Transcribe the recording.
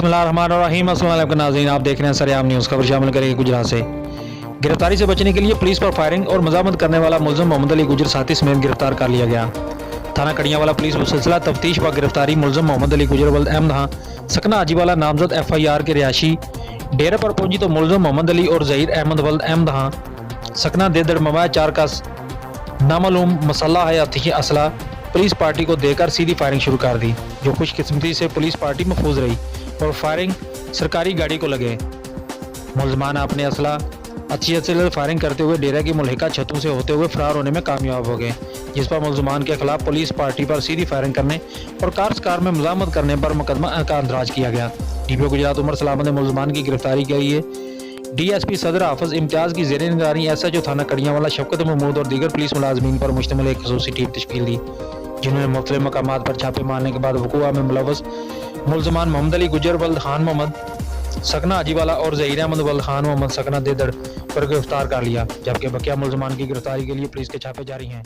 बिस्मिल्लाहिर्रहमानिर्रहीम। अस्सलाम वालेकुम नाज़रीन, आप देख रहे हैं सरेआम न्यूज़। खबर शामिल करेगी गुजरात से। गिरफ्तारी से बचने के लिए पुलिस पर फायरिंग और मज़ामत करने वाला मुलज़िम मोहम्मद अली गुजर साथी समेत गिरफ्तार कर लिया गया। थाना कड़ियांवाला पुलिस मुसलसिला तफ्तीश व गिरफ्तारी मुलज़िम मोहम्मद अली गुजर वल्द अहमद सकना हाजीवाला नामजद FIR के रिहायशी डेरे पर पहुंची तो मुलज़िम मोहम्मद अली और ज़हीर अहमद वल्द अहमद सकना देदड़ मवाए 4 का नामालूम मसल्ला हयाती असला पुलिस पार्टी को देकर सीधी फायरिंग शुरू कर दी, जो खुशकिस्मती से पुलिस पार्टी महफूज रही और फायरिंग सरकारी गाड़ी को लगे। मुलजमान अपने असला अच्छी से फायरिंग करते हुए डेरा की मुल्हिका छतों से होते हुए फरार होने में कामयाब हो गए, जिस पर मुलजमान के खिलाफ पुलिस पार्टी पर सीधी फायरिंग करने और कार में मज़ामत करने पर मुकदमा का अंदराज किया गया। DPO गुजरात उमर सलामत ने मुलजमान की गिरफ्तारी की है। DSP सदर हाफिज इम्तियाज़ की ज़ेर निगरानी SHO थाना कड़ियांवाला शफकत महमूद और दीगर पुलिस मुलाजमीन पर मुश्तमिल एक खसूसी टीम तश्कील दी, जिन्होंने मुख्तलिफ मकामात पर छापे मारने के बाद वक़ूआ में मुलव्वस मुलजमान मोहम्मद अली गुजर वल्द खान मोहम्मद सकना हाजीवाला और ज़हीर अहमद वल्द खान मोहम्मद सकना देदड़ पर गिरफ्तार कर लिया, जबकि बकिया मुलजमान की गिरफ्तारी के लिए पुलिस के छापे जारी हैं।